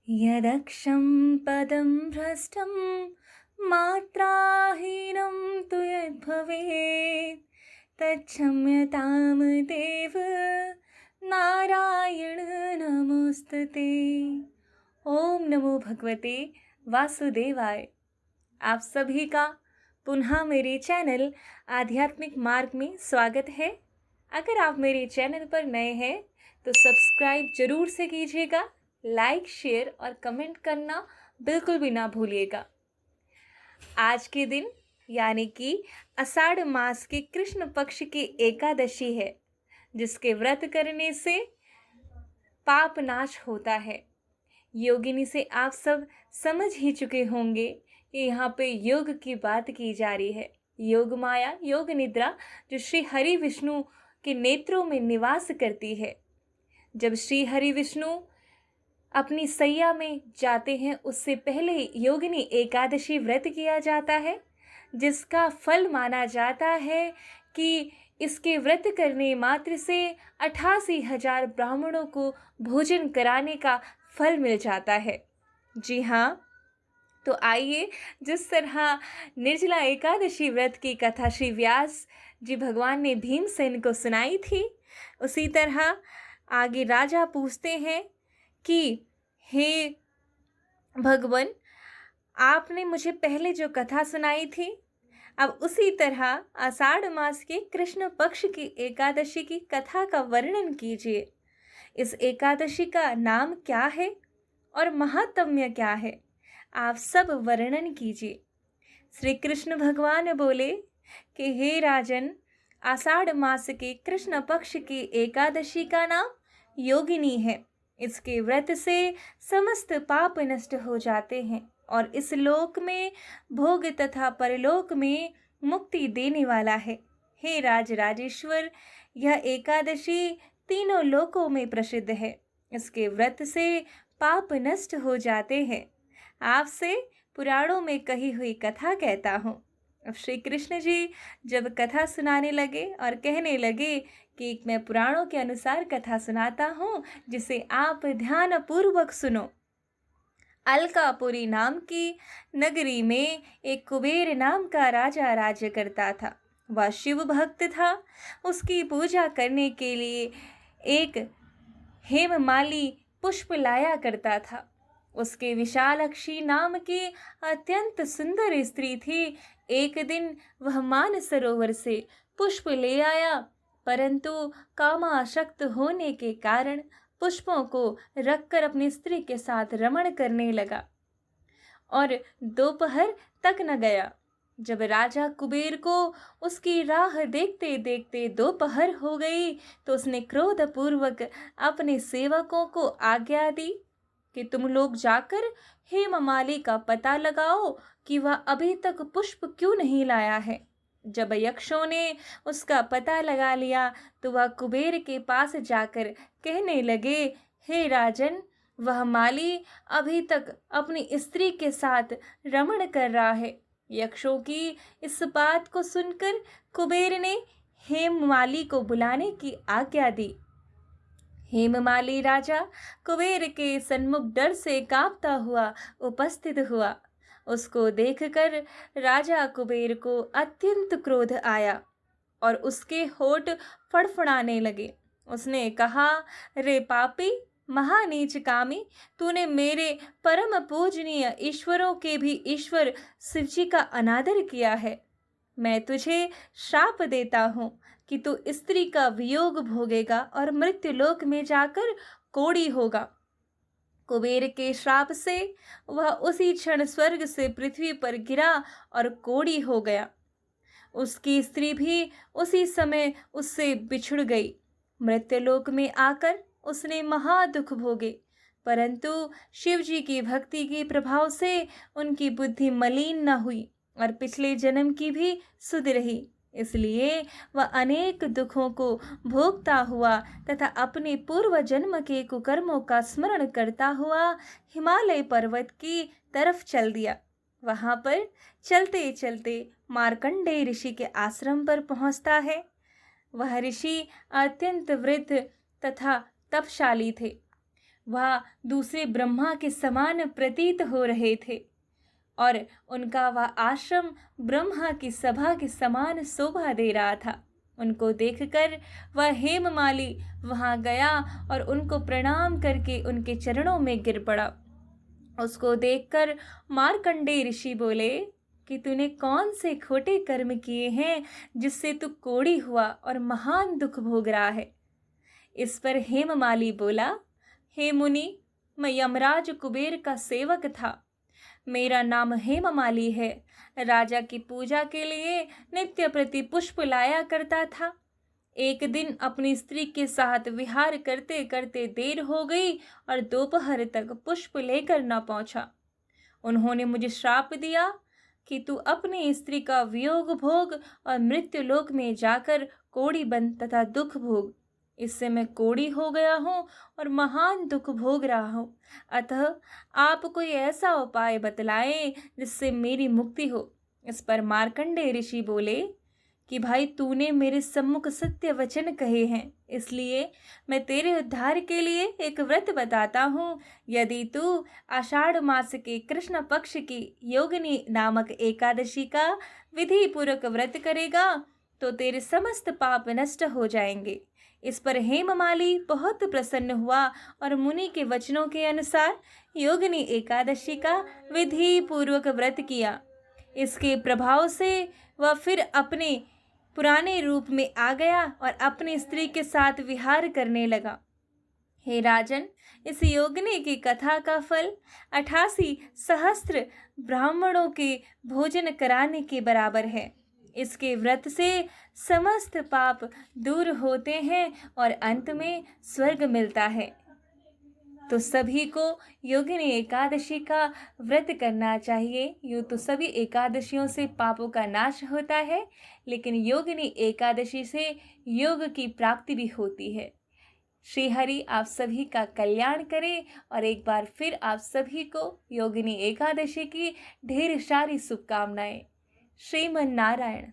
यदक्षं पदं भ्रष्टं मात्राहीनं तु यद्भवेत् तच्छम्यतां देव नारायण नमोस्तुते। ओम नमो भगवते वासुदेवाय। आप सभी का पुनः मेरे चैनल आध्यात्मिक मार्ग में स्वागत है। अगर आप मेरे चैनल पर नए हैं तो सब्सक्राइब जरूर से कीजिएगा, लाइक शेयर और कमेंट करना बिल्कुल भी ना भूलिएगा। आज के दिन यानी कि आषाढ़ मास के कृष्ण पक्ष की एकादशी है, जिसके व्रत करने से पाप नाश होता है। योगिनी से आप सब समझ ही चुके होंगे कि यहाँ पे योग की बात की जा रही है। योग माया, योग निद्रा जो श्री हरि विष्णु के नेत्रों में निवास करती है। जब श्री हरि विष्णु अपनी सैया में जाते हैं उससे पहले योगिनी एकादशी व्रत किया जाता है, जिसका फल माना जाता है कि इसके व्रत करने मात्र से 88,000 ब्राह्मणों को भोजन कराने का फल मिल जाता है। जी हाँ, तो आइए जिस तरह निर्जला एकादशी व्रत की कथा श्री व्यास जी भगवान ने भीमसेन को सुनाई थी, उसी तरह आगे राजा पूछते हैं कि हे भगवान, आपने मुझे पहले जो कथा सुनाई थी, अब उसी तरह आषाढ़ मास के कृष्ण पक्ष की एकादशी की कथा का वर्णन कीजिए। इस एकादशी का नाम क्या है और महात्म्य क्या है, आप सब वर्णन कीजिए। श्री कृष्ण भगवान बोले कि हे राजन, आषाढ़ मास के कृष्ण पक्ष की एकादशी का नाम योगिनी है। इसके व्रत से समस्त पाप नष्ट हो जाते हैं और इस लोक में भोग तथा परलोक में मुक्ति देने वाला है। हे राज राजेश्वर, यह एकादशी तीनों लोकों में प्रसिद्ध है। इसके व्रत से पाप नष्ट हो जाते हैं। आपसे पुराणों में कही हुई कथा कहता हूँ। अब श्री कृष्ण जी जब कथा सुनाने लगे और कहने लगे कि मैं पुराणों के अनुसार कथा सुनाता हूँ, जिसे आप ध्यान पूर्वक सुनो। अलकापुरी नाम की नगरी में एक कुबेर नाम का राजा राज्य करता था। वह शिव भक्त था। उसकी पूजा करने के लिए एक हेममाली पुष्प लाया करता था। उसके विशालाक्षी नाम की अत्यंत सुंदर स्त्री थी। एक दिन वह मानसरोवर से पुष्प ले आया, परंतु कामासक्त होने के कारण पुष्पों को रखकर अपनी स्त्री के साथ रमण करने लगा और दोपहर तक न गया। जब राजा कुबेर को उसकी राह देखते देखते दोपहर हो गई तो उसने क्रोधपूर्वक अपने सेवकों को आज्ञा दी कि तुम लोग जाकर हेममाली का पता लगाओ कि वह अभी तक पुष्प क्यों नहीं लाया है। जब यक्षों ने उसका पता लगा लिया तो वह कुबेर के पास जाकर कहने लगे, हे राजन, वह माली अभी तक अपनी स्त्री के साथ रमण कर रहा है। यक्षों की इस बात को सुनकर कुबेर ने हेममाली को बुलाने की आज्ञा दी। हेममाली राजा कुबेर के सन्मुख डर से कांपता हुआ उपस्थित हुआ। उसको देखकर राजा कुबेर को अत्यंत क्रोध आया और उसके होठ फड़फड़ाने लगे। उसने कहा, रे पापी, महानीच कामी, तूने मेरे परम पूजनीय ईश्वरों के भी ईश्वर शिवजी का अनादर किया है। मैं तुझे श्राप देता हूँ कि तू स्त्री का वियोग भोगेगा और मृत्युलोक में जाकर कोढ़ी होगा। कुबेर के श्राप से वह उसी क्षण स्वर्ग से पृथ्वी पर गिरा और कोढ़ी हो गया। उसकी स्त्री भी उसी समय उससे बिछुड़ गई। मृत्युलोक में आकर उसने महादुख भोगे, परंतु शिव जी की भक्ति के प्रभाव से उनकी बुद्धि मलिन न हुई और पिछले जन्म की भी सुध रही। इसलिए वह अनेक दुखों को भोगता हुआ तथा अपने पूर्व जन्म के कुकर्मों का स्मरण करता हुआ हिमालय पर्वत की तरफ चल दिया। वहां पर चलते चलते मार्कंडेय ऋषि के आश्रम पर पहुंचता है। वह ऋषि अत्यंत वृद्ध तथा तपशाली थे। वह दूसरे ब्रह्मा के समान प्रतीत हो रहे थे और उनका वह आश्रम ब्रह्मा की सभा के समान शोभा दे रहा था। उनको देखकर वह हेममाली वहां गया और उनको प्रणाम करके उनके चरणों में गिर पड़ा। उसको देखकर मार्कंडेय ऋषि बोले कि तूने कौन से खोटे कर्म किए हैं जिससे तू कोढ़ी हुआ और महान दुख भोग रहा है। इस पर हेममाली बोला, हे मुनि, मैं यमराज कुबेर का सेवक था। मेरा नाम हेममाली है। राजा की पूजा के लिए नित्य प्रति पुष्प लाया करता था। एक दिन अपनी स्त्री के साथ विहार करते करते देर हो गई और दोपहर तक पुष्प लेकर न पहुंचा। उन्होंने मुझे श्राप दिया कि तू अपनी स्त्री का वियोग भोग और मृत्यु लोक में जाकर कोढ़ी बन तथा दुख भोग। इससे मैं कोढ़ी हो गया हूँ और महान दुख भोग रहा हूँ। अतः आप कोई ऐसा उपाय बतलाएं जिससे मेरी मुक्ति हो। इस पर मार्कंडेय ऋषि बोले कि भाई, तूने मेरे सम्मुख सत्य वचन कहे हैं, इसलिए मैं तेरे उद्धार के लिए एक व्रत बताता हूँ। यदि तू आषाढ़ मास के कृष्ण पक्ष की योगिनी नामक एकादशी का विधि पूर्वक व्रत करेगा तो तेरे समस्त पाप नष्ट हो जाएंगे। इस पर हेममाली बहुत प्रसन्न हुआ और मुनि के वचनों के अनुसार योगिनी एकादशी का विधि पूर्वक व्रत किया। इसके प्रभाव से वह फिर अपने पुराने रूप में आ गया और अपनी स्त्री के साथ विहार करने लगा। हे राजन, इस योगिनी की कथा का फल 88 सहस्त्र ब्राह्मणों के भोजन कराने के बराबर है। इसके व्रत से समस्त पाप दूर होते हैं और अंत में स्वर्ग मिलता है। तो सभी को योगिनी एकादशी का व्रत करना चाहिए। यूँ तो सभी एकादशियों से पापों का नाश होता है, लेकिन योगिनी एकादशी से योग की प्राप्ति भी होती है। श्री हरि आप सभी का कल्याण करे और एक बार फिर आप सभी को योगिनी एकादशी की ढेर सारी शुभकामनाएं। श्रीमन नारायण।